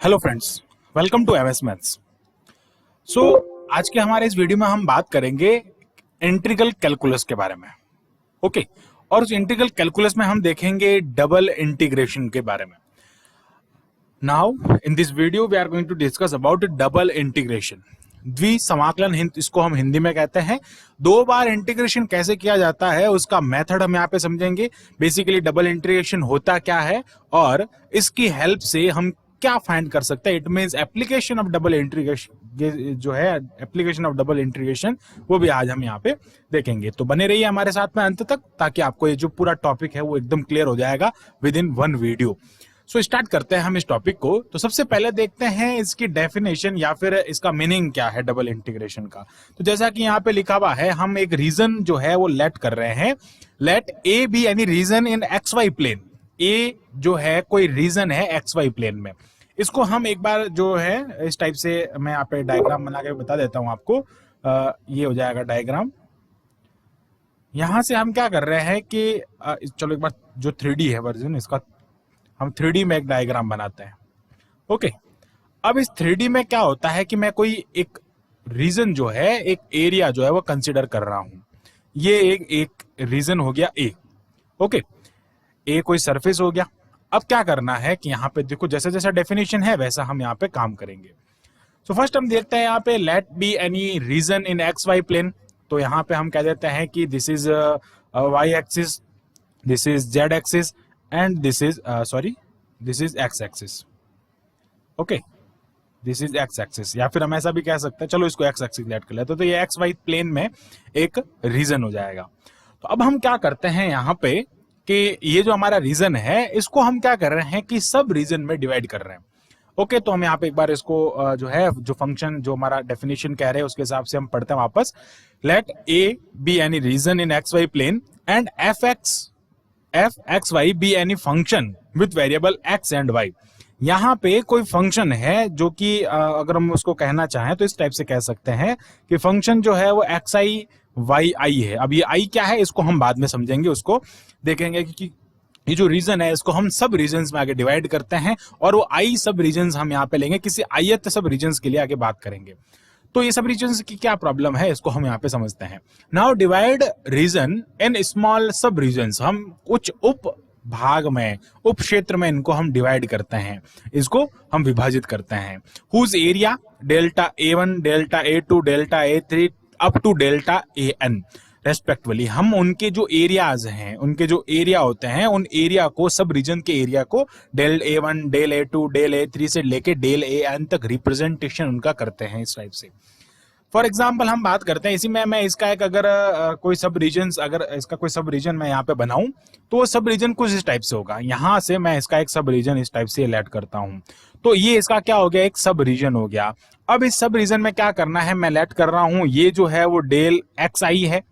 Hello friends, welcome to MS maths. So आज के हमारे इस वीडियो में हम बात करेंगे इंटीग्रल कैलकुलस के बारे में। ओके और उस इंटीग्रल कैलकुलस में हम देखेंगे डबल इंटीग्रेशन के बारे में। Now in this video we are going to discuss about double integration, द्विसमाकलन इसको हम हिंदी में कहते हैं। दो बार इंटीग्रेशन कैसे किया जाता है उसका मेथड हम यहाँ पे समझेंगे। बेसिकली डबल इंटीग्रेशन होता क्या है और इसकी हेल्प से हम क्या फाइंड कर सकते हैं। It means application of double integration, जो है एप्लीकेशन ऑफ डबल इंटीग्रेशन, वो भी आज हम यहाँ पे देखेंगे। तो बने रहिए हमारे साथ में अंत तक, ताकि आपको ये जो पूरा टॉपिक है वो एकदम क्लियर हो जाएगा with in one video. So start करते हैं हम इस टॉपिक को। तो सबसे पहले देखते हैं इसकी डेफिनेशन या फिर इसका मीनिंग क्या है डबल इंटीग्रेशन का। तो जैसा कि यहाँ पे लिखा हुआ है, हम एक रीजन जो है वो लेट कर रहे हैं। Let A be any region in x y plane. A जो है कोई रीजन है एक्स वाई प्लेन में। इसको हम एक बार जो है इस टाइप से मैं यहाँ पे डायग्राम बना के बता देता हूं आपको। ये हो जाएगा डायग्राम। यहां से हम क्या कर रहे हैं कि चलो एक बार जो 3D है वर्जन इसका, हम 3D में एक डायग्राम बनाते हैं। ओके, अब इस 3D में क्या होता है कि मैं कोई एक रीजन जो है, एक एरिया जो है वो कंसिडर कर रहा हूं। ये एक रीजन हो गया ए। ओके, ए कोई सरफेस हो गया। अब क्या करना है कि यहाँ पे देखो, जैसा जैसा डेफिनेशन है वैसा हम यहाँ पे काम करेंगे। सो फर्स्ट हम देखते हैं यहाँ पे let be any region in x y plane. तो यहाँ पे हम कह देते हैं कि this is y axis, this is z axis and this is this is x axis. Okay, this is x axis, या फिर हम ऐसा भी कह सकते हैं, चलो इसको एक्स एक्सिस लेट कर लेते हैं। तो ये एक्स वाई प्लेन में एक रीजन हो जाएगा। तो अब हम क्या करते हैं यहाँ पे कि ये जो हमारा रीजन है इसको हम क्या कर रहे हैं कि सब रीजन में डिवाइड कर रहे हैं। ओके, तो हम यहाँ पे एक बार इसको जो है जो फंक्शन जो हमारा डेफिनेशन कह रहे हैं उसके हिसाब से हम पढ़ते हैं वापस। Let A be any region in x y plane and f x y be any function with variable x and y. यहाँ पे कोई फंक्शन है जो कि अगर हम उसको कहना चाहें तो इस टाइप से कह सकते हैं कि फंक्शन जो है वो एक्स आई वाई आई है। अब ये आई क्या है इसको हम बाद में समझेंगे, उसको देखेंगे कि ये जो रीजन है इसको हम सब रीजन्स में आगे डिवाइड करते हैं और वो आई सब रीजन्स हम यहाँ पे लेंगे, किसी आयत सब रीजन्स के लिए आगे बात करेंगे। तो ये सब रीजन्स की क्या प्रॉब्लम है इसको हम यहाँ पे समझते हैं। Now divide region in small sub regions. हम कुछ उप भाग में, उप क्षेत्र में इनको हम डिवाइड करते हैं, इसको हम विभाजित करते हैं। Whose area delta A1, delta A2, delta A3 up to delta AN respectively. हम उनके जो एरियाज हैं, उनके जो एरिया होते हैं, उन एरिया को, सब रीजन के एरिया को del A1, del A2, del A3 से लेके डेल AN तक रिप्रेजेंटेशन उनका करते हैं इस टाइप से। फॉर एग्जाम्पल हम बात करते हैं इसी में, मैं इसका एक अगर कोई सब रीजन, अगर इसका कोई सब रीजन मैं यहाँ पे बनाऊं तो वो सब रीजन कुछ इस टाइप से होगा। यहां से मैं इसका एक सब रीजन इस टाइप से लेट करता हूं, तो ये इसका क्या हो गया, एक सब रीजन हो गया। अब इस सब रीजन में क्या करना है, मैं लेट कर रहा हूं, ये जो है वो डेल एक्स आई है।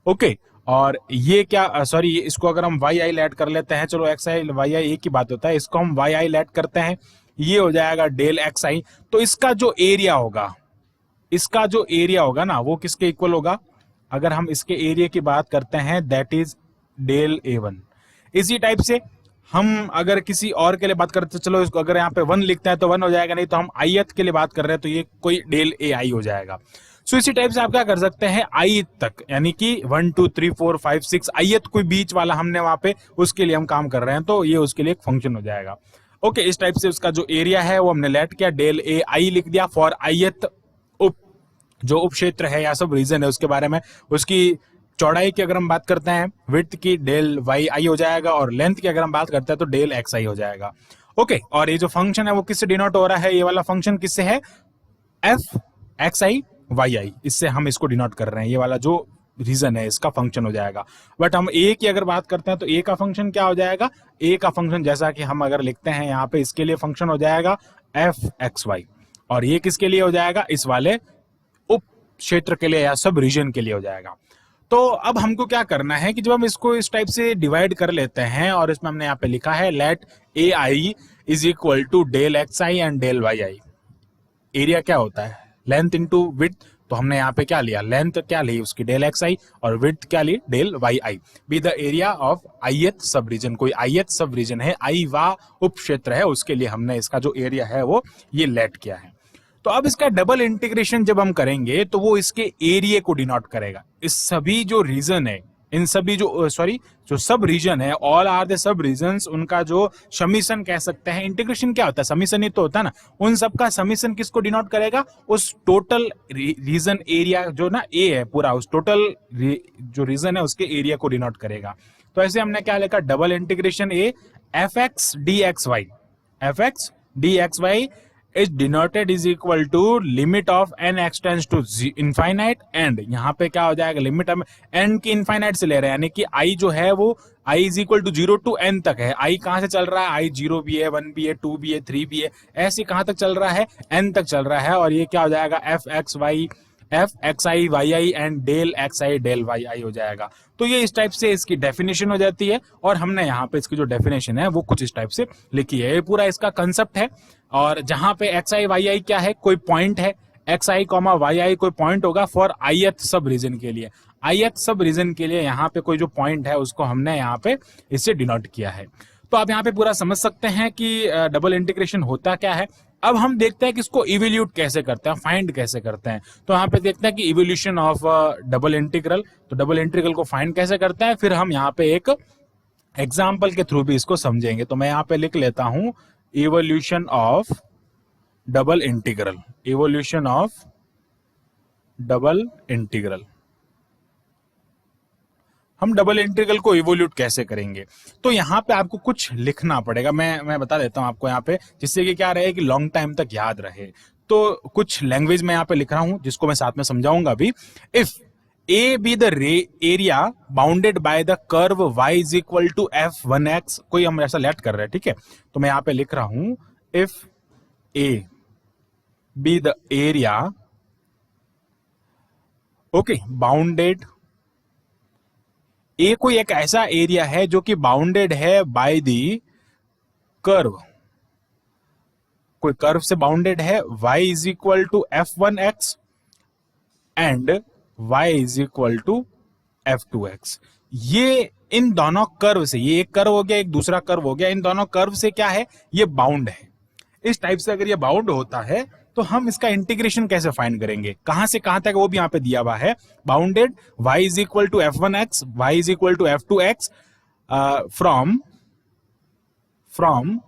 ओके, और ये क्या, सॉरी, इसको अगर हम वाई आई लेट कर लेते हैं, चलो एक्स आई वाई आई एक ही बात होता है, इसको हम वाई आई लेट करते हैं, ये हो जाएगा डेल एक्स आई। तो इसका जो एरिया होगा, इसका जो एरिया होगा ना वो किसके इक्वल होगा, अगर हम इसके एरिया की बात करते हैं दैट इज डेल A1। इसी टाइप से हम अगर किसी और के लिए बात करते हैं, चलो इसको अगर यहाँ पे 1 लिखते हैं तो 1 हो जाएगा, नहीं तो हम आयत के लिए बात कर रहे हैं तो ये कोई डेल AI हो जाएगा। सो इसी टाइप से आप क्या कर सकते हैं, आई तक, यानी कि 1 2 3 4 5 6 आयत कोई बीच वाला हमने वहां पे उसके लिए हम काम कर रहे हैं, तो ये उसके लिए एक फंक्शन हो जाएगा। ओके, इस टाइप से उसका जो एरिया है वो हमने लेट किया, डेल AI लिख दिया फॉर आयत। जो उप क्षेत्र है या सब रीजन है उसके बारे में, उसकी चौड़ाई की अगर हम बात करते हैं, विड्थ की डेल वाई आई हो जाएगा, और लेंथ की अगर हम बात करते हैं तो डेल एक्स आई हो जाएगा। ओके, और ये जो फंक्शन है वो किससे डिनोट हो रहा है, ये वाला फंक्शन किससे है, एफ एक्स आई वाई आई, इससे हम इसको डिनोट कर रहे हैं। ये वाला जो रीजन है इसका फंक्शन हो जाएगा। बट हम ए की अगर बात करते हैं तो ए का फंक्शन क्या हो जाएगा, ए का फंक्शन जैसा कि हम अगर लिखते हैं यहाँ पे, इसके लिए फंक्शन हो जाएगा एफ एक्स वाई, और ये किसके लिए हो जाएगा, इस वाले उप क्षेत्र के लिए या सब रीजन के लिए हो जाएगा। तो अब हमको क्या करना है कि जब हम इसको इस टाइप से डिवाइड कर लेते हैं और इसमें हमने यहाँ पे लिखा है let A i is equal to del x i and del y i. Area क्या होता है, लेंथ इंटू विड्थ, तो हमने यहाँ पे क्या लिया, लेंथ क्या ली उसकी डेल एक्स आई, और विड्थ क्या ली del y i. Be the area of ith sub region, कोई ith सब रीजन है, आई वा उप क्षेत्र है, उसके लिए हमने इसका जो एरिया है वो ये लेट किया है। तो अब इसका डबल इंटीग्रेशन जब हम करेंगे तो वो इसके एरिया को डिनोट करेगा। इस सभी जो रीजन है, इन सभी जो सब रीजन है, all are the sub regions, उनका जो समीशन कह सकते हैं। इंटीग्रेशन क्या होता है, समीशन ही तो होता है ना। उन सब का समीशन किसको डिनोट करेगा, उस टोटल रीजन एरिया जो ना ए है पूरा, उस टोटल जो रीजन है उसके एरिया को डिनोट करेगा। तो ऐसे हमने क्या लिखा, double integration A f x d x y, f x d x y is denoted is equal to limit of n extends to infinite, and यहाँ पे क्या हो जाएगा, लिमिट हम n की इनफाइनाइट से ले रहे हैं, यानी कि i जो है वो i is equal to 0 to n तक है। i कहाँ से चल रहा है, i 0 भी है, 1 भी है, 2 भी है, 3 भी है, ऐसे कहाँ तक चल रहा है, n तक चल रहा है। और ये क्या हो जाएगा, f x y f x i y i and del x i del y i हो जाएगा। तो ये इस टाइप से इसकी डेफिनेशन हो जाती है, और हमने यहाँ पे इसकी जो डेफिनेशन है वो कुछ इस टाइप से लिखी है। ये पूरा इसका कंसेप्ट है। और जहां पे एक्स आई वाई आई क्या है, कोई पॉइंट है, एक्स आई कॉमा वाई आई कोई पॉइंट होगा फॉर ith सब रीजन के लिए। ith सब रीजन के लिए यहाँ पे कोई जो पॉइंट है उसको हमने यहाँ पे इससे डिनोट किया है। तो आप यहाँ पे पूरा समझ सकते हैं कि डबल इंटीग्रेशन होता क्या है। अब हम देखते हैं कि इसको इवोल्यूट कैसे करते हैं, फाइंड कैसे करते हैं। तो यहाँ पे देखते हैं कि इवोल्यूशन ऑफ डबल इंटीग्रल, तो डबल इंटीग्रल को फाइंड कैसे करते हैं, फिर हम यहाँ पे एक एग्जाम्पल के थ्रू भी इसको समझेंगे। तो मैं यहाँ पे लिख लेता हूं evolution of double integral, evolution of double integral. हम डबल इंटीग्रल को इवोल्यूट कैसे करेंगे, तो यहाँ पे आपको कुछ लिखना पड़ेगा। मैं बता देता हूँ आपको यहाँ पे, जिससे कि क्या रहे कि लॉन्ग टाइम तक याद रहे। तो कुछ लैंग्वेज में यहाँ पे लिख रहा हूं जिसको मैं साथ में समझाऊंगा भी। If A be the area bounded by the curve y is equal to f1x, कोई हम ऐसा लेट कर रहे हैं, ठीक है। तो मैं यहाँ पे लिख रहा हूं if A be the area, okay, bounded, A कोई एक ऐसा एरिया है जो कि बाउंडेड है बाय दी कर्व, कोई कर्व से बाउंडेड है, y is equal to f1x and y is equal to f2x। ये इन दोनों कर्व से, ये एक कर्व हो गया, एक दूसरा कर्व हो गया, इन दोनों कर्व से क्या है, ये बाउंड है। इस टाइप से अगर ये बाउंड होता है तो हम इसका इंटीग्रेशन कैसे फाइंड करेंगे, कहां से कहां तक, वो भी यहां पे दिया हुआ है। Bounded y is equal to f1x, y is equal to f2x, from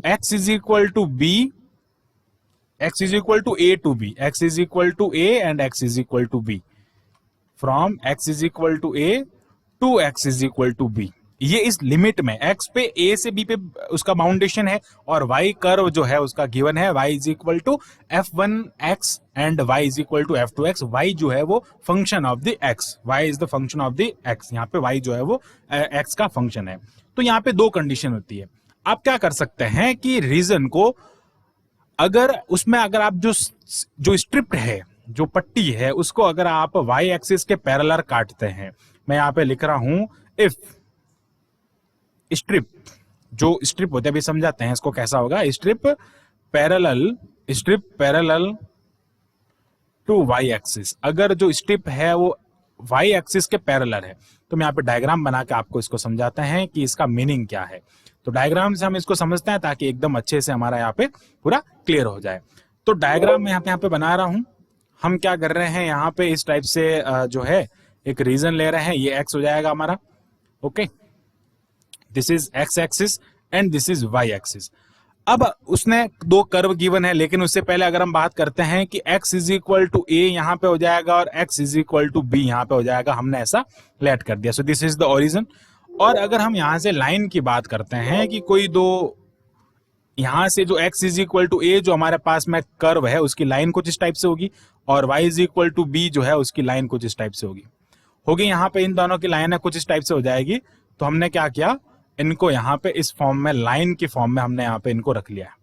x is equal to b, x is equal to a to b, x is equal to a and x is equal to b, from x is equal to a to x is equal to b। ये इस limit में x पे a से b पे उसका बाउंडेशन है, और y curve जो है उसका गिवन है y is equal to f1x and y is equal to f2x। y जो है वो function of the x, y is the function of the x, यहाँ पे y जो है वो x का फंक्शन है। तो यहाँ पे दो कंडीशन होती है। आप क्या कर सकते हैं कि रीजन को, अगर उसमें अगर आप जो स्ट्रिप है, जो पट्टी है, उसको अगर आप y एक्सिस के पैरेलल काटते हैं, मैं यहां पे लिख रहा हूं इफ स्ट्रिप, जो स्ट्रिप होते हैं अभी समझाते हैं इसको कैसा होगा, strip parallel to y axis, अगर जो स्ट्रिप है वो y एक्सिस के पैरेलल है। तो मैं यहाँ पे डायग्राम बना के आपको इसको समझाते हैं कि इसका मीनिंग क्या है। तो डायग्राम से हम इसको समझते हैं ताकि एकदम अच्छे से हमारा यहाँ पे पूरा क्लियर हो जाए। तो डायग्राम में यहाँ पे बना रहा हूं, हम क्या कर रहे हैं यहाँ पे इस टाइप से जो है एक रीजन ले रहे हैं, ये x हो जाएगा हमारा, okay, this is x axis and this is y axis. अब उसने दो कर्व गिवन है, लेकिन उससे पहले अगर हम बात करते हैं कि x is equal to a यहाँ पे हो जाएगा और x is equal to b यहाँ पे हो जाएगा, हमने ऐसा लेट कर दिया। सो दिस इज द ओरिजिन। और अगर हम यहां से लाइन की बात करते हैं कि कोई दो, यहां से जो x is equal to a जो हमारे पास में कर्व है उसकी लाइन कुछ इस टाइप से होगी, और y is equal to b जो है उसकी लाइन कुछ इस टाइप से होगी। यहाँ पे इन दोनों की लाइन है कुछ इस टाइप से हो जाएगी। तो हमने क्या किया, इनको यहाँ पे इस फॉर्म में, लाइन की फॉर्म में हमने यहाँ पे इनको रख लिया,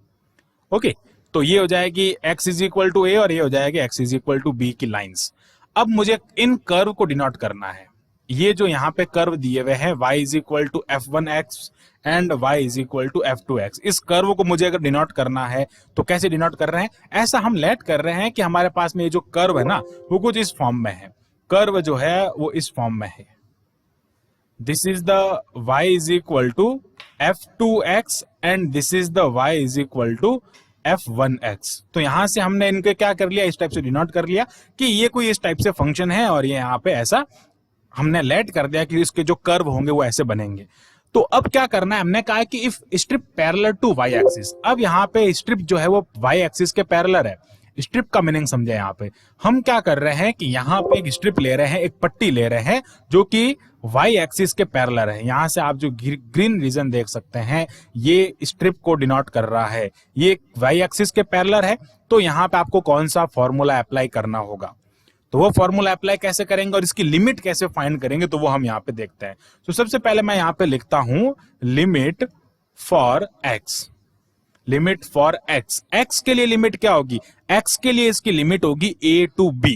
ओके। तो ये हो जाएगी x is equal to a और ये हो जाएगी x is equal to b की लाइंस। अब मुझे इन कर्व को डिनोट करना है, ये जो यहाँ पे कर्व दिए हुए हैं y is equal to f1x and y is equal to f2x, इस कर्व को मुझे अगर डिनोट करना है तो कैसे डिनोट कर रहे हैं, ऐसा हम लेट कर रहे हैं कि हमारे पास में ये जो कर्व है ना वो कुछ इस फॉर्म में है, कर्व जो है वो इस फॉर्म में है, this is the y is equal to f2x and this is the y is equal to f1x। तो यहां से हमने इनके क्या कर लिया, इस टाइप से डिनोट कर लिया कि ये कोई इस टाइप से फंक्शन है और ये यहाँ पे ऐसा हमने लेट कर दिया कि इसके जो कर्व होंगे वो ऐसे बनेंगे। तो अब क्या करना है, हमने कहा कि if strip parallel to y axis, अब यहाँ पे स्ट्रिप जो है वो y एक्सिस के पैरेलल है। स्ट्रिप का मीनिंग समझे, यहाँ पे हम क्या कर रहे हैं कि यहाँ पे एक स्ट्रिप ले रहे हैं, एक पट्टी ले रहे हैं जो कि y एक्सिस के पैरेलल है। यहाँ से आप जो ग्रीन रीजन देख सकते हैं ये स्ट्रिप को डिनोट कर रहा है, ये y एक्सिस के पैरेलल है। तो यहाँ पे आपको कौन सा फॉर्मूला अप्लाई करना होगा, तो वो फॉर्मूला अप्लाई कैसे करेंगे और इसकी लिमिट कैसे फाइंड करेंगे, तो वो हम यहाँ पे देखते हैं। तो सबसे पहले मैं यहाँ पे लिखता हूं limit for x, limit for x, x के लिए लिमिट क्या होगी, x के लिए इसकी लिमिट होगी a टू b।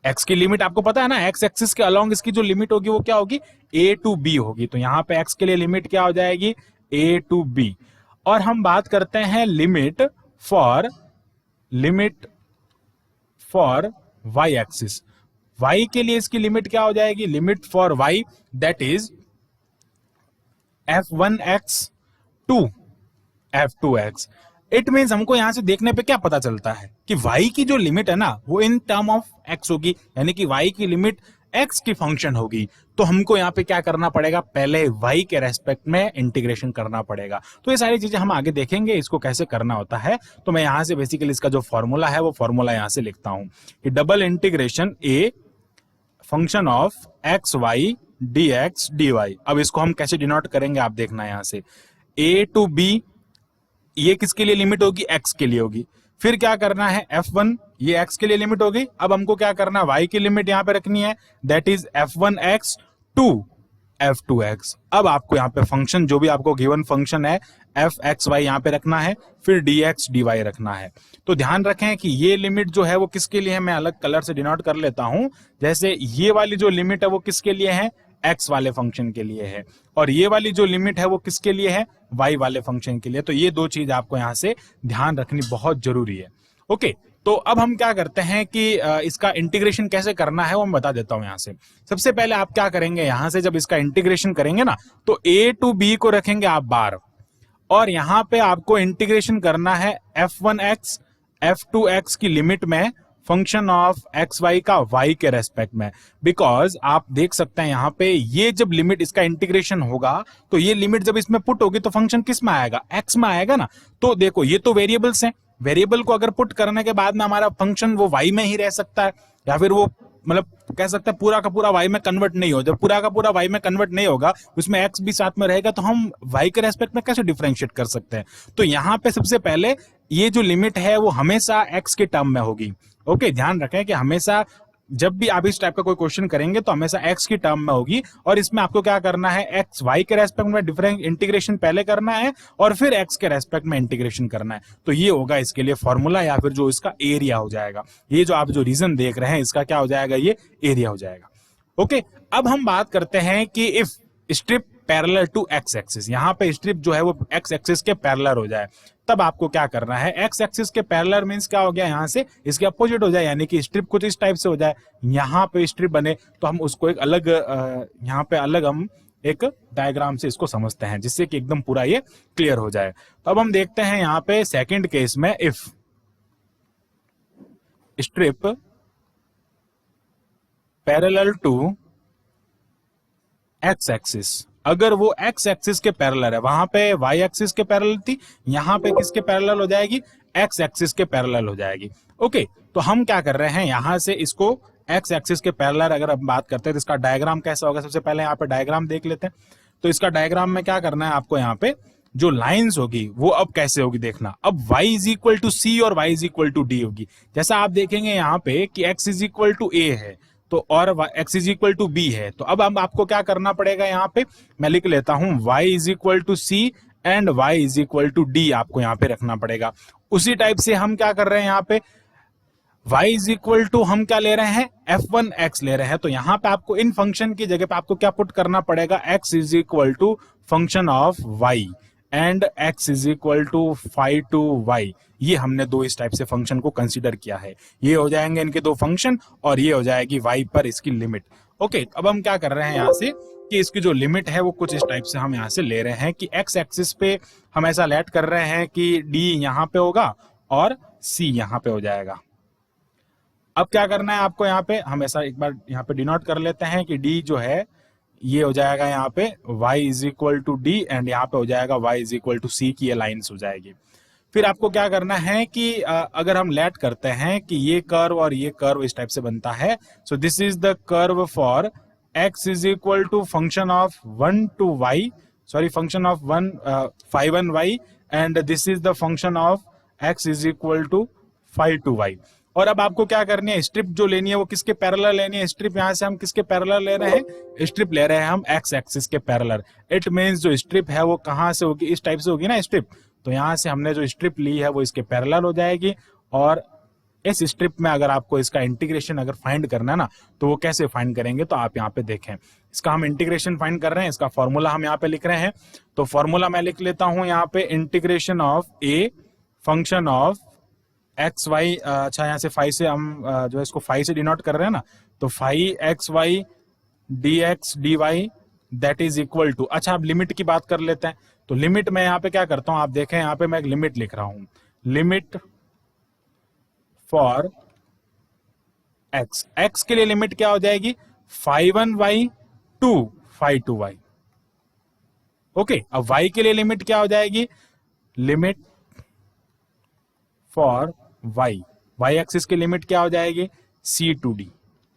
x की लिमिट आपको पता है ना, x एक्सिस के अलोंग इसकी जो लिमिट होगी वो क्या होगी, a टू b होगी। तो यहाँ पे x के लिए लिमिट क्या हो जाएगी, a टू b। और हम बात करते हैं limit for y axis, y के लिए इसकी लिमिट क्या हो जाएगी, limit for y that is f1x to f2x। It means हमको यहां से देखने पे क्या पता चलता है कि y की जो लिमिट है ना वो इन टर्म ऑफ x होगी, यानी कि y की लिमिट x की फंक्शन होगी। तो हमको यहाँ पे क्या करना पड़ेगा, पहले y के रेस्पेक्ट में इंटीग्रेशन करना पड़ेगा। तो ये सारी चीजें हम आगे देखेंगे इसको कैसे करना होता है। तो मैं यहाँ से बेसिकली इसका जो फॉर्मूला है वो फॉर्मूला यहाँ से लिखता हूं कि double integration a function of x y dx dy। अब इसको हम कैसे डिनोट करेंगे आप देखना, यहाँ से a टू b, ये किसके लिए लिमिट होगी, x के लिए होगी। फिर क्या करना है f1, ये x के लिए लिमिट हो गई। अब हमको क्या करना है, y की लिमिट यहां पे रखनी है, that is f1x to f2x। अब आपको यहाँ पे फंक्शन जो भी आपको गिवन फंक्शन है fxy यहाँ पे रखना है, फिर dx dy रखना है। तो ध्यान रखें कि ये लिमिट जो है वो किसके लिए है, मैं अलग कलर से डिनोट कर लेता हूं। जैसे ये वाली जो लिमिट है वो किसके लिए है, x वाले फंक्शन के लिए है, और ये वाली जो लिमिट है वो किसके लिए है, y वाले फंक्शन के लिए। तो ये दो चीज आपको यहाँ से ध्यान रखनी बहुत जरूरी है। ओके, तो अब हम क्या करते हैं कि इसका इंटीग्रेशन कैसे करना है वो मैं बता देता हूं। यहाँ से सबसे पहले आप क्या करेंगे, यहाँ से जब इसका इंटीग्रेशन करेंगे ना तो a टू b को रखेंगे आप बार, और यहाँ पे आपको इंटीग्रेशन करना है f1x f2x की लिमिट में फंक्शन ऑफ एक्स वाई का y के रेस्पेक्ट में। बिकॉज आप देख सकते हैं यहाँ पे ये जब लिमिट इसका इंटीग्रेशन होगा तो ये लिमिट जब इसमें पुट होगी तो फंक्शन किस में आएगा, x में आएगा ना। तो देखो ये तो वेरिएबल्स हैं, वेरिएबल को अगर पुट करने के बाद में हमारा फंक्शन वो y में ही रह सकता है, या फिर वो मतलब कह सकते हैं पूरा का पूरा y में कन्वर्ट नहीं हो। जब पूरा का पूरा y में कन्वर्ट नहीं होगा उसमें x भी साथ में रहेगा, तो हम y के रेस्पेक्ट में कैसे डिफरेंशिएट कर सकते हैं। तो यहाँ पे सबसे पहले ये जो लिमिट है वो हमेशा x के टर्म में होगी। ओके, ध्यान रखें कि हमेशा जब भी आप इस टाइप का कोई क्वेश्चन करेंगे तो हमेशा x की टर्म में होगी, और इसमें आपको क्या करना है, x y के रेस्पेक्ट में डिफरेंट इंटीग्रेशन पहले करना है और फिर x के रेस्पेक्ट में इंटीग्रेशन करना है। तो ये होगा इसके लिए फॉर्मूला, या फिर जो इसका एरिया हो जाएगा। ये जो आप जो रीजन देख रहे हैं इसका क्या हो जाएगा, ये एरिया हो जाएगा। ओके, अब हम बात करते हैं कि if strip parallel to x axis, यहाँ पे स्ट्रिप जो है वो एक्स एक्सिस के पैरेलल हो जाए, तब आपको क्या करना है, एक्स एक्सिस के पैरेलल मींस क्या हो गया, यहाँ से इसके अपोजिट हो जाए, यानी कि स्ट्रिप कुछ इस टाइप से हो जाए, यहाँ पे स्ट्रिप बने तो हम उसको एक अलग यहाँ पे अलग हम एक डायग्राम से इसको समझते हैं जिससे कि एकदम पूरा ये क्लियर हो जाए। तो अब हम देखते हैं यहाँ पे सेकंड केस में, if strip parallel to x axis, अगर वो एक्स एक्सिस के पैरेलल है, वहां पे वाई एक्सिस के पैरेलल थी, यहां पे किसके पैरेलल हो जाएगी, एक्स एक्सिस के पैरेलल हो जाएगी। ओके, तो हम क्या कर रहे हैं, यहां से इसको एक्स एक्सिस के पैरेलल अगर हम बात करते हैं तो इसका डायग्राम कैसा होगा, सबसे पहले यहाँ पे डायग्राम देख लेते हैं। तो इसका डायग्राम में क्या करना है आपको, यहाँ पे जो लाइंस होगी वो अब कैसे होगी देखना। अब y is equal to c और y is equal to d होगी। जैसा आप देखेंगे यहाँ पे कि x is equal to a है तो और x is equal to b है, तो अब हम आपको क्या करना पड़ेगा, यहाँ पे मैं लिख लेता हूं y is equal to c and y is equal to d आपको यहाँ पे रखना पड़ेगा। उसी टाइप से हम क्या कर रहे हैं, यहाँ पे y इज इक्वल टू हम क्या ले रहे हैं, f1x ले रहे हैं। तो यहां पे आपको इन फंक्शन की जगह पे आपको क्या पुट करना पड़ेगा, x is equal to function of y and x is equal to phi to y। ये हमने दो इस टाइप से फंक्शन को कंसीडर किया है। ये हो जाएंगे इनके दो फंक्शन और ये हो जाएगी y पर इसकी लिमिट। ओके, अब हम क्या कर रहे हैं यहाँ से कि इसकी जो लिमिट है वो कुछ इस टाइप से हम यहाँ से ले रहे हैं कि x एक्सिस पे हम ऐसा लेट कर रहे हैं कि d यहाँ पे होगा और c यहाँ पे हो जाएगा। अब क्या करना है आपको, यहाँ पे हम ऐसा एक बार यहाँ पे डिनोट कर लेते हैं कि d जो है ये हो जाएगा यहाँ पे y is equal to d and यहाँ पे हो जाएगा y is equal to c की ये लाइन्स हो जाएगी। फिर आपको क्या करना है कि अगर हम लेट करते हैं कि ये कर्व और ये कर्व इस टाइप से बनता है, so this is the curve for x is equal to function of 1 to y, sorry function of 5 1 y and this is the function of x is equal to 5 to y। और अब आपको क्या करनी है, strip जो लेनी है वो किसके पैरेलल लेनी है, स्ट्रिप यहाँ से हम किसके पैरेलल ले रहे हैं, स्ट्रिप ले रहे हैं हम x एक्सिस के पैरेलल। इट मींस जो स्ट्रिप है वो कहाँ से होगी, इस टाइप से होगी ना स्ट्रिप। तो यहाँ से हमने जो स्ट्रिप ली है वो इसके पैरेलल हो जाएगी और इस स्ट्रिप में अगर आपको इसका इंटीग्रेशन अगर फाइंड करना है ना तो वो कैसे फाइंड करेंगे, तो आप यहाँ पे देखें इसका हम इंटीग्रेशन फाइंड कर रहे हैं, इसका फॉर्मूला हम यहाँ पे लिख रहे हैं। तो फॉर्मूला मैं लिख लेता हूँ यहाँ पे, integration of a function of x y, अच्छा यहाँ से फाइव से हम जो है इसको फाइव से डिनोट कर रहे हैं ना, तो five x y d x d y that is equal to, अच्छा अब लिमिट की बात कर लेते हैं। तो लिमिट मैं यहाँ पे क्या करता हूँ, आप देखें यहाँ पे मैं एक लिमिट लिख रहा हूँ, लिमिट फॉर एक्स, एक्स के लिए लिमिट क्या हो जाएगी, 5 1y टू 5 2y। ओके, अब y के लिए लिमिट क्या हो जाएगी, limit for y, y axis की लिमिट क्या हो जाएगी, c टू d,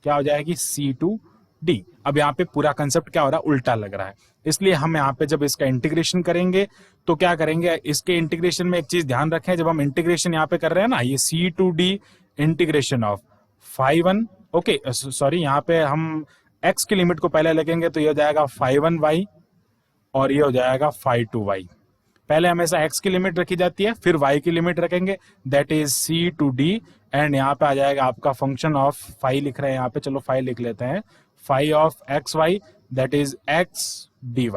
क्या हो जाएगी c टू d। अब यहाँ पे पूरा कंसेप्ट क्या हो रहा है, उल्टा लग रहा है, इसलिए हम यहाँ पे जब इसका इंटीग्रेशन करेंगे तो क्या करेंगे, इसके इंटीग्रेशन में एक चीज ध्यान रखें, जब हम इंटीग्रेशन यहाँ पे कर रहे हैं ना, ये c to d integration of 5 1, okay sorry यहाँ पे हम x की लिमिट को पहले लगेंगे तो ये हो जाएगा 5 1y और ये हो जाएगा 5 2y। पहले हमेशा x की लिमिट रखी जाती है फिर y की लिमिट रखेंगे, that is c to d and यहाँ पे आ जाएगा आपका फंक्शन ऑफ 5 लिख रहे हैं यहाँ पे, चलो 5 लिख लेते हैं, 5 of x y that is x dy।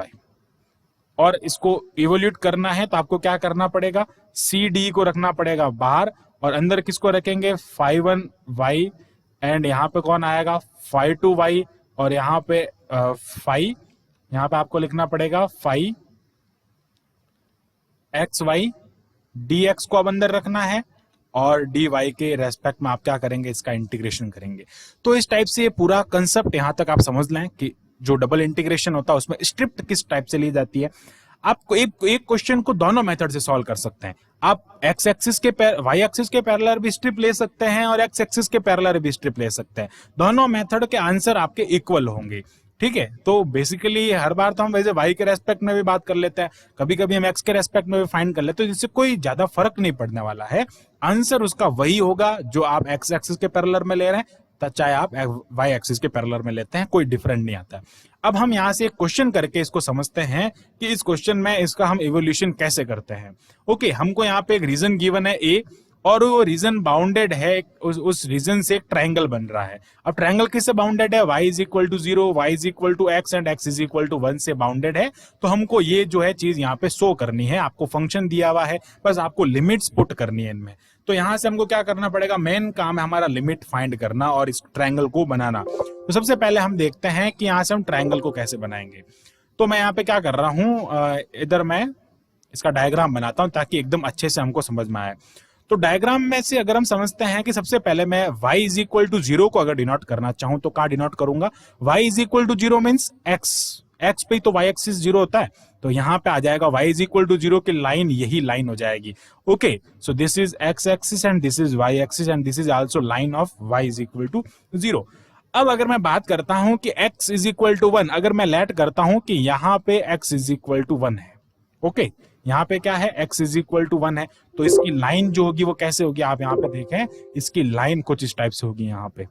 और इसको इवोल्यूट करना है तो आपको क्या करना पड़ेगा, c d को रखना पड़ेगा बाहर और अंदर किसको रखेंगे 5 1y एंड यहाँ पे कौन आएगा 5 2y और यहाँ पे 5, यहाँ पे आपको लिखना पड़ेगा 5 एक्स वाई डी एक्स को अब अंदर रखना है और डी वाई के रेस्पेक्ट में आप क्या करेंगे, इसका इंटीग्रेशन करेंगे। तो इस टाइप से ये पूरा कंसेप्ट यहां तक आप समझ लें कि जो डबल इंटीग्रेशन होता है उसमें स्ट्रिप किस टाइप से ली जाती है। आप एक क्वेश्चन को दोनों मेथड से सॉल्व कर सकते हैं, आप एक्स एक्सिस के वाई एक्सिस के पैरेलल भी स्ट्रिप ले सकते हैं और एक्स एक्सिस के पैरेलल भी स्ट्रिप ले सकते हैं, दोनों मेथड के आंसर आपके इक्वल होंगे। ठीक है, तो बेसिकली हर बार तो हम वैसे y के रेस्पेक्ट में भी बात कर लेते हैं, कभी कभी हम x के रेस्पेक्ट में भी फाइंड कर लेते हैं, तो जिससे कोई ज्यादा फर्क नहीं पड़ने वाला है, आंसर उसका वही होगा जो आप x एक्सिस के पैरेलल में ले रहे हैं चाहे आप y एक्सिस के पैरेलल में लेते हैं, कोई डिफरेंट नहीं आता। अब हम यहाँ से एक क्वेश्चन करके इसको समझते हैं कि इस क्वेश्चन में इसका हम इवोल्यूशन कैसे करते हैं। ओके, हमको यहाँ पे एक रीजन गिवन है a और वो रीजन बाउंडेड है, उस रीजन से एक ट्रायंगल बन रहा है। अब ट्रायंगल किससे बाउंडेड है, y is equal to 0, y is equal to x and x is equal to 1 से बाउंडेड है। तो हमको ये जो है चीज यहाँ पे शो करनी है, आपको फंक्शन दिया हुआ है, बस आपको लिमिट्स पुट करनी है इनमें। तो यहाँ से हमको क्या करना पड़ेगा, मेन काम है हमारा लिमिट फाइंड करना और इस ट्रायंगल को बनाना। तो सबसे पहले हम देखते हैं कि यहाँ से हम ट्रायंगल को कैसे बनाएंगे। तो मैं यहाँ पे क्या कर रहा हूँ, इधर मैं इसका डायग्राम बनाता हूँ ताकि एकदम अच्छे से हमको समझ में आए। तो डायग्राम में से अगर हम समझते हैं कि सबसे पहले मैं y इज इक्वल टू 0 को अगर डिनोट करना चाहूं तो क्या डिनोट करूंगा, y is equal to 0 means x पे तो y एक्सिस 0 होता है, तो यहां पे आ जाएगा y इज इक्वल टू 0 की लाइन, यही लाइन हो जाएगी। Okay, so this is x axis and this is y axis and this is also line of y is equal to 0। अब अगर मैं बात करता हूं कि x इज इक्वल टू 1, अगर मैं लेट करता हूं कि यहां पे x इज इक्वल टू 1 है, ओके यहाँ पे क्या है x इज इक्वल टू 1 है, तो इसकी लाइन जो होगी वो कैसे होगी, आप यहाँ पे देखें इसकी लाइन कुछ इस टाइप से होगी। यहाँ पे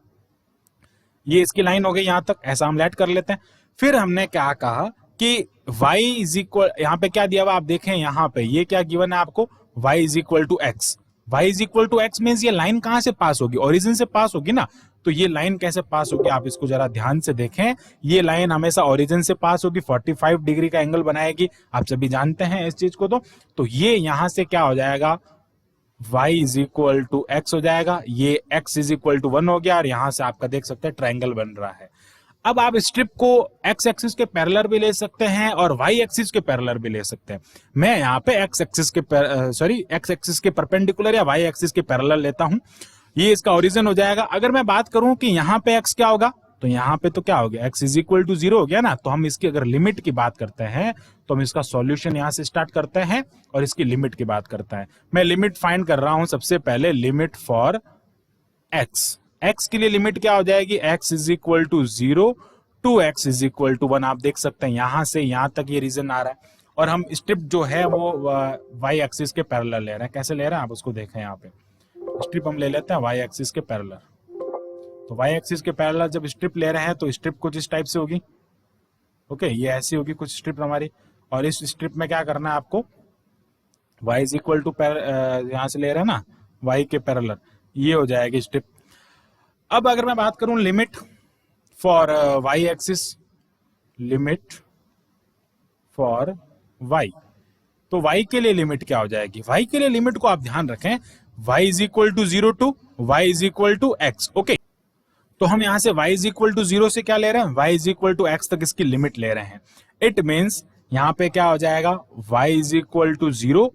ये इसकी लाइन हो गई यहाँ तक, ऐसा हम लेट कर लेते हैं। फिर हमने क्या कहा कि y इज इक्वल, यहाँ पे क्या दिया हुआ आप देखें, यहाँ पे ये क्या गिवन है आपको, y is equal to x, y is equal to x means ये लाइन कहां से पास होगी, ओरिजिन से पास होगी ना। तो ये लाइन कैसे पास होगी, आप इसको जरा ध्यान से देखें। ये लाइन हमेशा ओरिजिन से पास होगी, 45 डिग्री का एंगल बनाएगी, आप सभी जानते हैं इस चीज को। तो ये यहां से क्या हो जाएगा, y is equal to x हो जाएगा, ये x इज इक्वल टू 1 हो गया, और यहां से आपका देख सकते हैं ट्रायंगल बन रहा है। अब आप स्ट्रिप को x एक्सिस के पैरेलल भी ले सकते हैं और y एक्सिस के पैरेलल भी ले सकते हैं। मैं यहाँ पे x एक्सिस के परपेंडिकुलर या y एक्सिस के पैरेलल लेता हूं। ये इसका ओरिजिन हो जाएगा। अगर मैं बात करूं कि यहाँ पे x क्या होगा, तो यहाँ पे तो क्या हो गया, x इज इक्वल टू 0 हो गया ना। तो हम इसकी अगर लिमिट की बात करते हैं तो हम इसका सॉल्यूशन यहां से स्टार्ट करते हैं और इसकी लिमिट की बात करते हैं। मैं लिमिट फाइंड कर रहा हूं सबसे पहले, लिमिट फॉर x। x के लिए लिमिट क्या हो जाएगी, x is equal to 0 to x is equal to 1। आप देख सकते हैं यहां से यहां तक ये रीजन आ रहा है, और हम स्ट्रिप जो है वो y एक्सिस के पैरेलल ले रहे हैं। कैसे ले रहे हैं आप उसको देखें, यहाँ पे स्ट्रिप हम ले लेते हैं y एक्सिस के पैरेलल। तो y एक्सिस के पैरेलल जब स्ट्रिप ले रहे हैं तो स्ट्रिप कुछ इस टाइप से होगी, ओके, ये ऐसी होगी कुछ स्ट्रिप हमारी। और इस स्ट्रिप में क्या करना है आपको, y इज इक्वल टू यहां से ले रहे हैं ना y के पैरेलल, ये हो जाएगी स्ट्रिप। अब अगर मैं बात करूं limit for y axis, limit for y, तो y के लिए लिमिट क्या हो जाएगी, y के लिए लिमिट को आप ध्यान रखें, y is equal to 0 to y is equal to x, okay. तो हम यहां से y इज इक्वल टू 0 से क्या ले रहे हैं, y is equal to x तक इसकी लिमिट ले रहे हैं। इट मीन्स यहां पे क्या हो जाएगा, y is equal to 0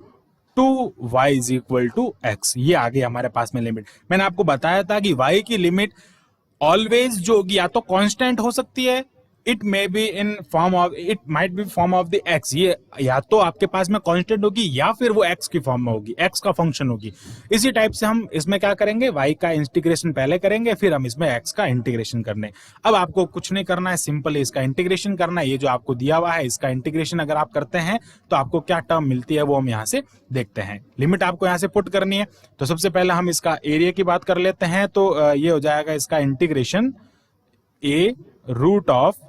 to y is equal to x, ये आ गई हमारे पास में लिमिट। मैंने आपको बताया था कि y की लिमिट ऑलवेज जो होगी या तो कांस्टेंट हो सकती है, it may be in form of, it might be form of the x, ये या तो आपके पास में कांस्टेंट होगी या फिर वो x की फॉर्म में होगी, x का फंक्शन होगी। इसी टाइप से हम इसमें क्या करेंगे, y का इंटीग्रेशन पहले करेंगे, फिर हम इसमें x का इंटीग्रेशन करने। अब आपको कुछ नहीं करना है, सिंपली इसका इंटीग्रेशन करना है। ये जो आपको दिया हुआ है इसका इंटीग्रेशन अगर आप करते हैं तो आपको क्या टर्म मिलती है वो हम यहाँ से देखते हैं। लिमिट आपको यहाँ से पुट करनी है। तो सबसे पहले हम इसका एरिया की बात कर लेते हैं। तो ये हो जाएगा इसका integration a root of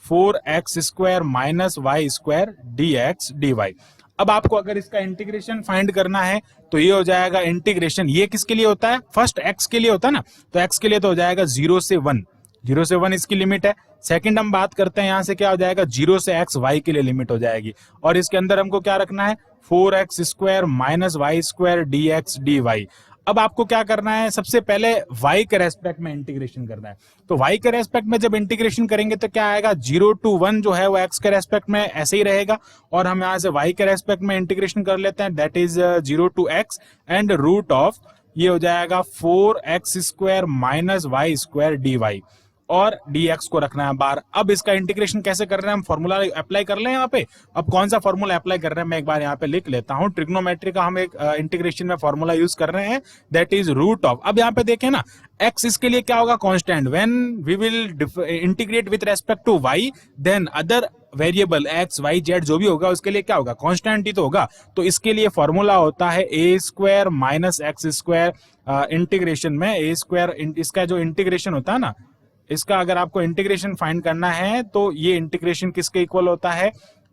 4x square minus y square dx dy। अब आपको अगर इसका इंटीग्रेशन फाइंड करना है तो ये हो जाएगा इंटीग्रेशन, ये किसके लिए होता है, फर्स्ट x के लिए होता है ना, तो x के लिए तो हो जाएगा 0 से 1, 0 से 1 इसकी लिमिट है। सेकंड हम बात करते हैं यहां से क्या हो जाएगा, 0 से x y के लिए लिमिट हो जाएगी, और इसके अंदर हमको क्या रखना है, 4x square minus y square dx dy। अब आपको क्या करना है, सबसे पहले y के रेस्पेक्ट में इंटीग्रेशन करना है। तो y के रेस्पेक्ट में जब इंटीग्रेशन करेंगे तो क्या आएगा, 0 टू 1 जो है वो x के रेस्पेक्ट में ऐसे ही रहेगा, और हम यहां से y के रेस्पेक्ट में इंटीग्रेशन कर लेते हैं, that is 0 to x and root of, ये हो जाएगा 4x square minus y square dy, और dx को रखना है बाहर। अब इसका इंटीग्रेशन कैसे कर रहे हैं, हम फॉर्मूला अप्लाई कर लें यहाँ पे। अब कौन सा फॉर्मूला अप्लाई कर रहे हैं मैं एक बार यहाँ पे लिख लेता हूँ। ट्रिग्नोमेट्री का हम एक इंटीग्रेशन में फॉर्मूला यूज कर रहे हैं, दैट इज रूट ऑफ, अब यहाँ पे देखें ना, x इसके लिए क्या होगा, constant. When we will integrate with respect to y, then other variable x y z जो भी होगा उसके लिए क्या होगा, कांस्टेंट ही तो होगा। तो इसके लिए फॉर्मूला होता है a square minus x square, integration में a स्क्वायर, इसका जो इंटीग्रेशन होता है ना, इसका अगर आपको इंटीग्रेशन फाइंड करना है तो ये इंटीग्रेशन किसके इक्वल होता है,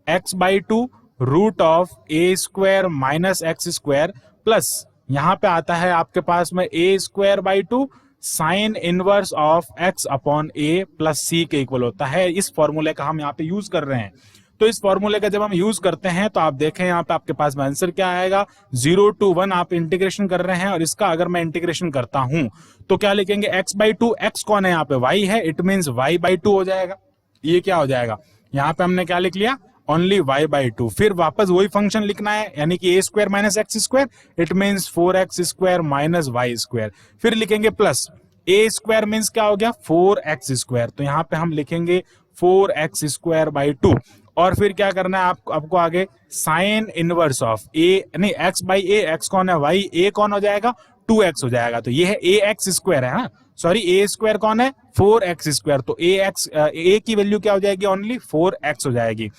x by 2 root of a square minus x square plus यहां पे आता है आपके पास में a square by 2 sine inverse of x upon a plus c के इक्वल होता है। इस फॉर्मूले का हम यहाँ पे यूज कर रहे हैं। तो इस फॉर्मूले का जब हम यूज करते हैं तो आप देखें यहाँ पे आपके पास में आंसर क्या आएगा, 0 टू 1 आप इंटीग्रेशन कर रहे हैं, और इसका अगर मैं इंटीग्रेशन करता हूं तो क्या लिखेंगे, x बाई 2, x कौन है यहाँ पे, y है, इट मीन्स y बाई 2 हो जाएगा। ये क्या हो जाएगा, यहाँ पे हमने क्या लिख लिया, ओनली y बाई 2। फिर वापस वही फंक्शन लिखना है, यानी कि a square minus x square, it means 4x square minus y square. फिर लिखेंगे प्लस a स्क्वायर मीन्स क्या हो गया, 4x स्क्वायर, तो यहाँ पे हम लिखेंगे 4x स्क्वायर बाई 2। और फिर क्या करना है आपको आगे साइन इनवर्स ऑफ a, नहीं x बाई a, x कौन है y, a कौन हो जाएगा, 2x हो जाएगा। तो ये है ax स्क्वायर है, सॉरी a स्क्वायर कौन है, 4x स्क्वायर, तो a की वैल्यू क्या हो जाएगी, ओनली 4x हो जाएगी।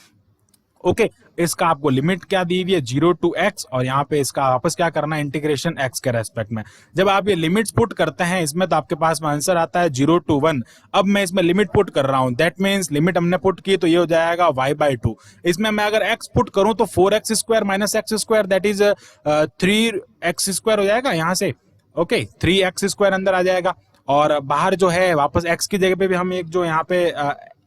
ओके इसका आपको लिमिट क्या दी हुई है 0 to x, और यहाँ पे इसका वापस क्या करना है इंटीग्रेशन x के रेस्पेक्ट में। जब आप ये लिमिट्स पुट करते हैं इसमें तो आपके पास में आंसर आता है 0 to 1। अब मैं इसमें लिमिट पुट कर रहा हूं, दैट मीन्स लिमिट हमने पुट की तो ये हो जाएगा y/2। इसमें मैं अगर x पुट करूं तो 4x square minus x square that is 3x square हो जाएगा यहाँ से। ओके 3x स्क्वायर अंदर आ जाएगा, और बाहर जो है वापस x की जगह पे भी हम एक जो यहाँ पे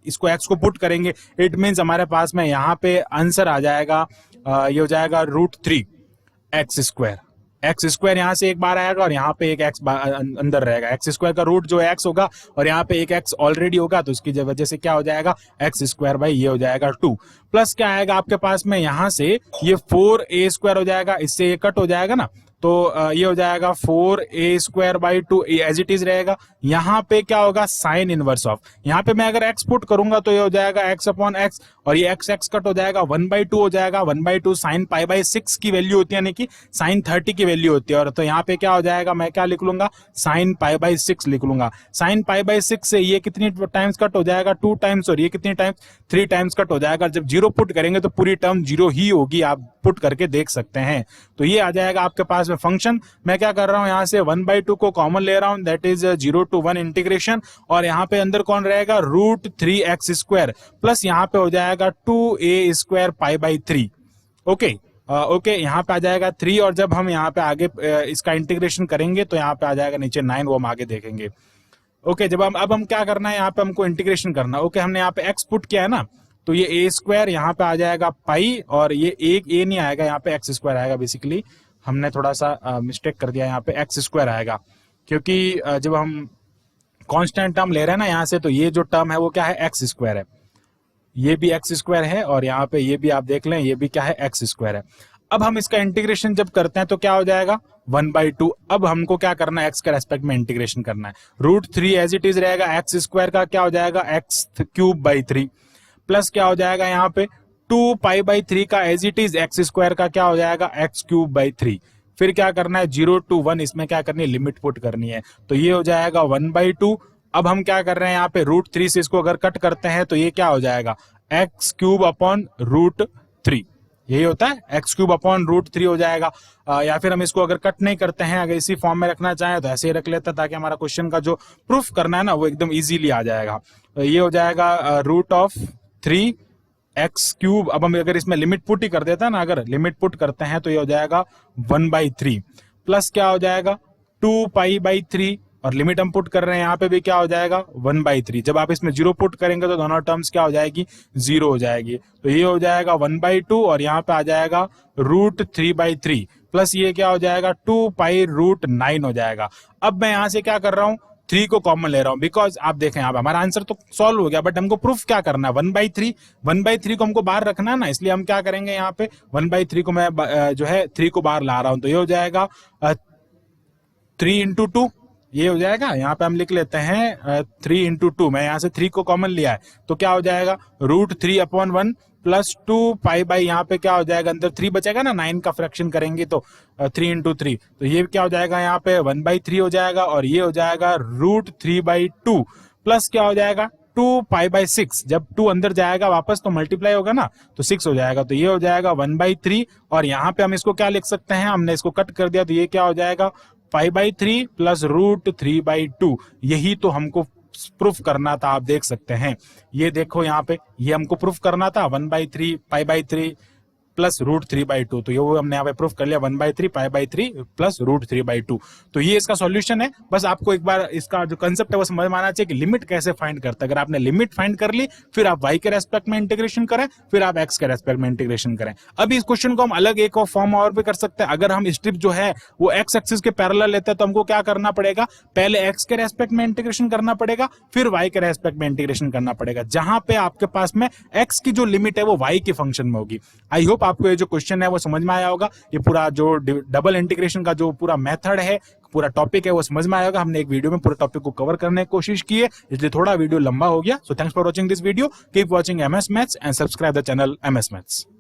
इसको x को पुट करेंगे, इट मीन्स हमारे पास में यहाँ पे आंसर आ जाएगा ये हो जाएगा √3x स्क्वायर। एक्स स्क्वायर यहाँ से एक बार आएगा और यहाँ पे एक एक्स अंदर रहेगा। एक्स स्क्वायर का रूट जो है एक्स होगा और यहाँ पे एक एक्स ऑलरेडी होगा, तो उसकी वजह से क्या हो जाएगा एक्स स्क्वायर बाई ये हो जाएगा 2। प्लस क्या आएगा आपके पास में यहाँ से ये 4a स्क्वायर हो जाएगा, इससे ये कट हो जाएगा ना, तो ये हो जाएगा 4a square by 2 as it is रहेगा। यहाँ पे क्या होगा साइन इनवर्स ऑफ, यहाँ पे मैं अगर एक्स पुट करूंगा तो ये हो जाएगा एक्स अपॉन एक्स, और ये एक्स एक्स कट हो जाएगा 1/2 हो जाएगा। 1/2 साइन π/6 की वैल्यू होती है, यानी कि साइन 30 की वैल्यू होती है, और तो यहाँ पे क्या हो जाएगा मैं क्या लिख लूंगा साइन π/6 लिख लूंगा। साइन π/6 से ये कितनी टाइम्स कट हो जाएगा 2 टाइम्स, और ये कितनी टाइम्स 3 टाइम्स कट हो जाएगा। जब जीरो पुट करेंगे तो पूरी टर्म जीरो ही होगी, आप पुट करके देख सकते हैं। तो ये आ जाएगा आपके पास में फंक्शन। मैं क्या कर रहा हूं यहाँ से 1/2 को कॉमन ले रहा हूं, दैट इज 0 to 1 इंटीग्रेशन, और यहाँ पे अंदर कौन रहेगा √3x स्क्वायर प्लस यहाँ पे हो जाएगा 2a स्क्वायर π/3। ओके ओके यहाँ पे आ जाएगा 3, और जब हम यहाँ पे आगे इसका इंटीग्रेशन करेंगे तो यहाँ पे आ जाएगा नीचे 9, वो हम आगे देखेंगे। ओके जब अब हम क्या करना है यहाँ पे हमको इंटीग्रेशन करना। ओके हमने यहाँ पे x पुट किया है ना, तो ये a स्क्वायर यहाँ पे आ जाएगा पाई, और ये एक a नहीं आएगा, यहाँ पे x स्क्वायर आएगा। बेसिकली हमने थोड़ा सा मिस्टेक कर दिया, यहाँ पे x स्क्वायर आएगा, क्योंकि जब हम कांस्टेंट टर्म ले रहे हैं ना यहाँ से, तो ये जो टर्म है वो क्या है x स्क्वायर है, ये भी x स्क्वायर है, और यहाँ पे ये भी आप देख लें ये भी क्या है x स्क्वायर है। अब हम इसका इंटीग्रेशन जब करते हैं तो क्या हो जाएगा 1/2। अब हमको क्या करना है x के रेस्पेक्ट में इंटीग्रेशन करना है। √3 एज इट इज रहेगा, x स्क्वायर का क्या हो जाएगा x³ प्लस क्या हो जाएगा यहाँ पे 2π/3 का as it is x square का क्या हो जाएगा x³/3। फिर क्या करना है 0 to 1, इसमें क्या करनी है लिमिट पुट करनी है, तो ये हो जाएगा 1/2। अब हम क्या कर रहे हैं यहाँ पे √3 से इसको अगर कट करते हैं तो ये क्या हो जाएगा x³ अपॉन √3, यही होता है x³ अपॉन √3 हो जाएगा। या फिर हम इसको अगर कट नहीं करते हैं, अगर इसी फॉर्म में रखना चाहें तो ऐसे ही रख लेते हैं, ताकि हमारा क्वेश्चन का जो प्रूफ करना है ना वो एकदम इजीली आ जाएगा। तो ये हो जाएगा √3x³। अब हम अगर इसमें लिमिट पुट ही कर देता है ना, अगर लिमिट पुट करते हैं तो ये हो जाएगा 1/3 प्लस क्या हो जाएगा 2π/3, और लिमिट हम पुट कर रहे हैं यहाँ पे भी क्या हो जाएगा 1/3। जब आप इसमें 0 पुट करेंगे तो दोनों टर्म्स क्या हो जाएगी 0 हो जाएगी, तो ये हो जाएगा 1/2, और यहाँ पे आ जाएगा √3/3 प्लस ये क्या हो जाएगा 2π√9 हो जाएगा। अब मैं यहाँ से क्या कर रहा हूँ 3 को कॉमन ले रहा हूं, बिकॉज आप देखें यहाँ पे हमारा आंसर तो सॉल्व हो गया, बट हमको प्रूफ क्या करना है 1/3 को हमको बाहर रखना है ना, इसलिए हम क्या करेंगे यहाँ पे 1/3 को मैं जो है 3 को बाहर ला रहा हूं, तो ये हो जाएगा 3 × 2, ये हो जाएगा। यहाँ पे हम लिख लेते हैं 3 × 2, मैं यहाँ से 3 को कॉमन लिया है, तो क्या हो जाएगा √3/1 प्लस 2π/ यहाँ पे क्या हो जाएगा अंदर 3 बचेगा ना, 9 का फ्रैक्शन करेंगे तो 3 × 3, तो ये क्या हो जाएगा यहाँ पे 1/3 हो जाएगा, और ये हो जाएगा √3/2 प्लस क्या हो जाएगा 2π/6। जब 2 अंदर जाएगा वापस तो मल्टीप्लाई होगा ना, तो 6 हो जाएगा, तो ये हो जाएगा 1/3, और यहाँ पे हम इसको क्या लिख सकते हैं, हमने इसको कट कर दिया तो ये क्या हो जाएगा π/3 प्लस √3/2। यही तो हमको प्रूफ करना था, आप देख सकते हैं, ये देखो यहाँ पे ये हमको प्रूफ करना था 1/3 π/3 प्लस √3/2, तो ये वो हमने यहाँ पे प्रूफ कर लिया 1/3 π/3 प्लस √3/2। तो ये इसका सॉल्यूशन है। बस आपको एक बार इसका जो कंसेप्ट है वो समझ में आना चाहिए कि लिमिट कैसे फाइंड करता है। अगर आपने लिमिट फाइंड कर ली, फिर आप y के रेस्पेक्ट में इंटीग्रेशन करें, फिर आप x के रेस्पेक्ट में इंटीग्रेशन करें। अभी इस क्वेश्चन को हम अलग एक और फॉर्म और भी कर सकते हैं। अगर हम स्ट्रिप जो है वो x एक्सिस के पैरेलल लेते हैं तो हमको क्या करना पड़ेगा, पहले x के रेस्पेक्ट में इंटीग्रेशन करना पड़ेगा, फिर y के रेस्पेक्ट में इंटीग्रेशन करना पड़ेगा, जहां पे आपके पास में x की जो लिमिट है वो y के फंक्शन में होगी। आई होप आपको ये जो क्वेश्चन है वो समझ में आया होगा। ये पूरा जो डबल इंटीग्रेशन का जो पूरा मेथड है, पूरा टॉपिक है वो समझ में आया होगा। हमने एक वीडियो में पूरे टॉपिक को कवर करने की कोशिश की है, इसलिए थोड़ा वीडियो लंबा हो गया। So thanks for watching this video, keep watching MS maths and subscribe the channel MS maths.